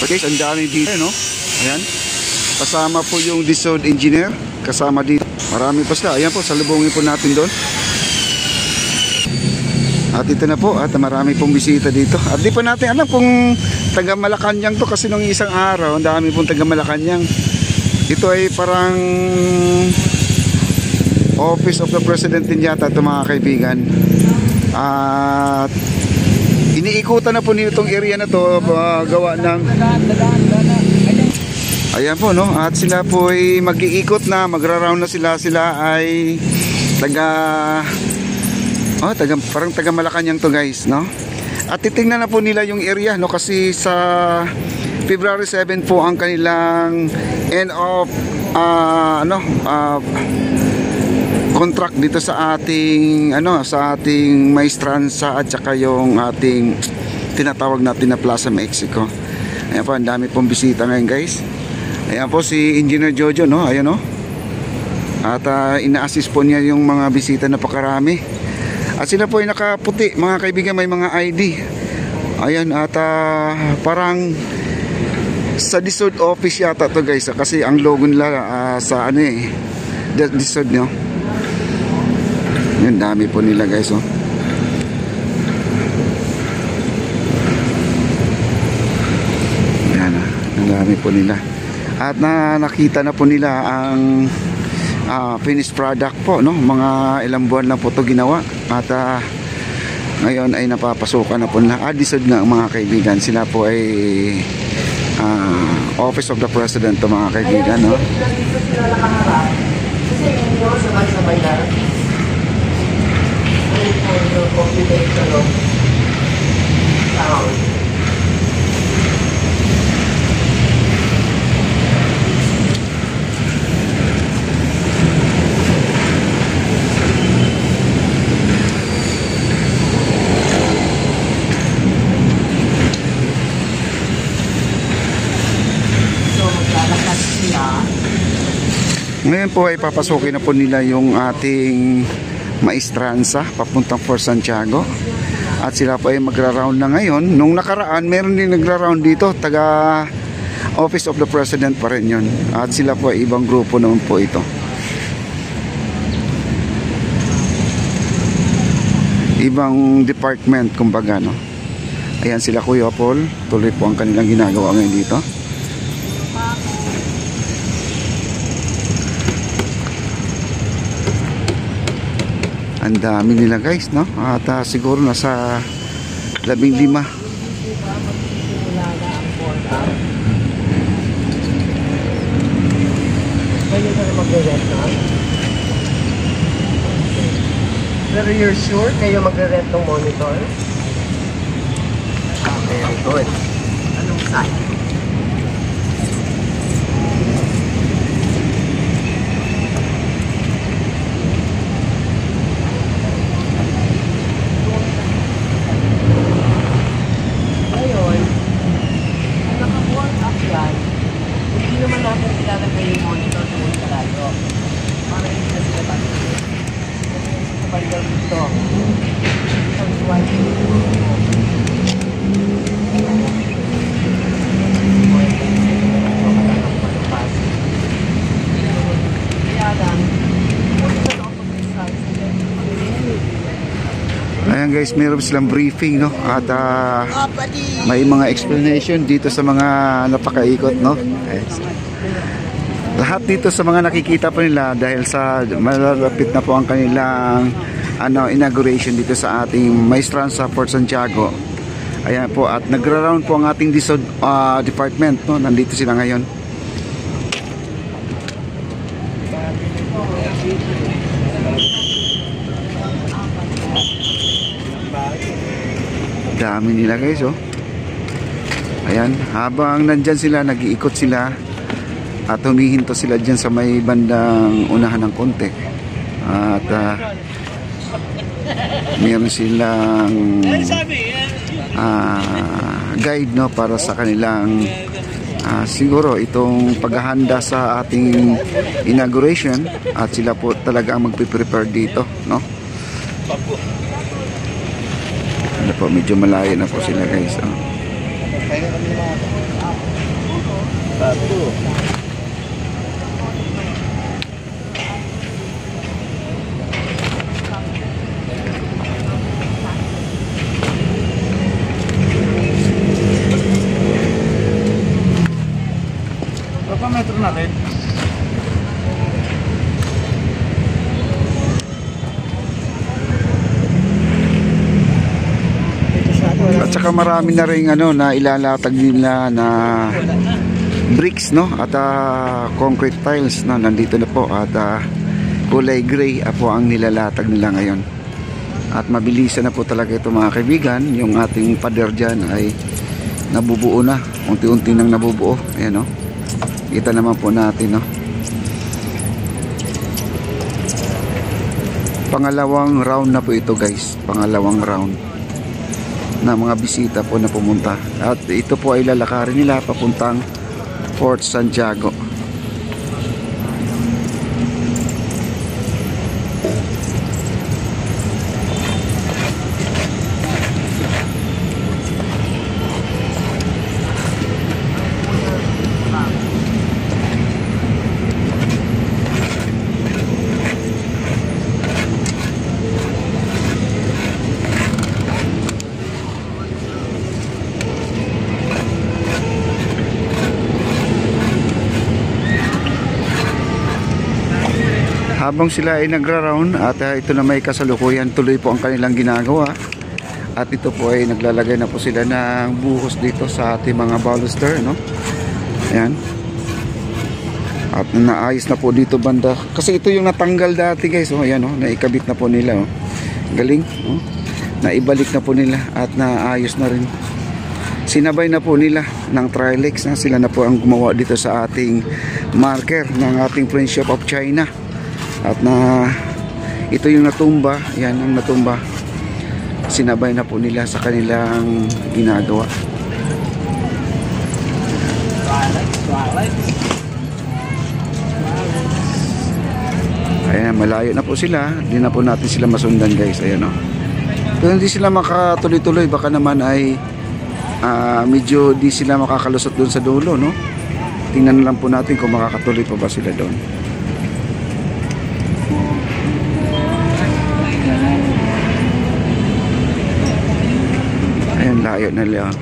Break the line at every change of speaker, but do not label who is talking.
Okay, ang dami dito, no? Ayan. Kasama po yung DSOD engineer. Kasama dito. Marami pa sila. Ayan po, salubungin po natin doon. At ito na po. At marami pong bisita dito. At di pa natin alam kung taga Malacanang to. Kasi nung isang araw, ang dami pong taga Malacanang. Ito ay parang Office of the President din yata ito, mga kaibigan. At iniikutan na po nito itong area na to. Gawa ng... Ayan po, no? At sila po ay mag-iikot na, magra-round na sila. Sila ay parang taga Malacanang to, guys, no? At titingnan na po nila yung area, no? Kasi sa February 7 po ang kanilang end of contract dito sa ating Maestranza at saka yung ating tinatawag natin na Plaza Mexico. Ayan po, ang dami pong bisita ngayon, guys. Ayan po si Engineer Jojo, no? Ayan, no? At ina-assist po niya yung mga bisita na pakarami. At sila po ay nakaputi, mga kaibigan, may mga ID. Ayan, at parang sa DSOD office yata to, guys, kasi ang logo nila sa DSOD, no? Yan, dami po nila, guys, oh. Yan, ang dami po nila. At nakita na po nila ang finished product po, no? Mga ilang buwan lang po ito ginawa. At ngayon ay napapasukan na po nila. DSOD nga, mga kaibigan. Sila po ay Office of the President to, mga kaibigan, no? Sabay-sabay na. Ngayon po ay papasukin na po nila yung ating Maestranza papuntang Fort Santiago. At sila po ay magra-round na ngayon. Nung nakaraan, meron din nagra-round dito. Taga Office of the President pa rin yun. At sila po ay ibang grupo naman po ito. Ibang department, kumbaga, no? Ayan sila, Kuya Paul. Tuloy po ang kanilang ginagawa ngayon dito. Ang dami nila, guys, no? At siguro nasa 15.
Pero you're sure kayo magre-rent ng monitor? Very good. Anong site?
Ayan, guys, meron silang briefing, no? At may mga explanation dito sa mga napakaikot, no? Lahat dito sa mga nakikita po nila dahil sa malalapit na po ang kanilang inauguration dito sa ating Maestranza Fort Santiago. Ayan po, at nagra-round po ang ating DSOD department, no? Nandito sila ngayon. Dami nila, guys, oh. Ayan, habang nandyan sila, nag-iikot sila at humihinto sila dyan sa may bandang unahan ng konti. At meron silang guide, no, para sa kanilang siguro itong paghahanda sa ating inauguration. At sila po talaga ang magpe-prepare dito, no? Ano po, medyo malayo na po sila, guys, oh.
Pahinga kami ng mga bato. Berapa meter natin?
At saka marami na rin na ilalatag nila na bricks, no? At concrete tiles, no? Nandito na po at kulay gray po ang nilalatag nila ngayon. At mabilisan na po talaga ito mga kaibigan. Yung ating pader dyan ay nabubuo na. Unti-unti nang nabubuo. Ayan, no? Kita naman po natin, no? Pangalawang round na po ito, guys. Pangalawang round na mga bisita po na pumunta. At ito po ay lalakarin nila papuntang Fort Santiago. Habang sila ay nagra-round at ito na may kasalukuyan, tuloy po ang kanilang ginagawa. At ito po ay naglalagay na po sila ng buhos dito sa ating mga baluster, no? Ayan. At naayos na po dito banda. Kasi ito yung natanggal dati, guys. Oh, ayan, oh, naikabit na po nila. Oh. Galing. Oh. Naibalik na po nila at naayos na rin. Sinabay na po nila ng Trilix. Sila na po ang gumawa dito sa ating marker ng ating Friendship of China. At ito yung natumba, yan ang natumba. Sinabay na po nila sa kanilang ginagawa. Ayan, malayo na po sila. Hindi na po natin sila masundan, guys. Ayan, no? Kung hindi sila makatuloy-tuloy, baka naman ay medyo di sila makakalusot doon sa dulo, no? Tingnan na lang po natin kung makakatuloy pa ba sila doon. Ayan, layo na lang.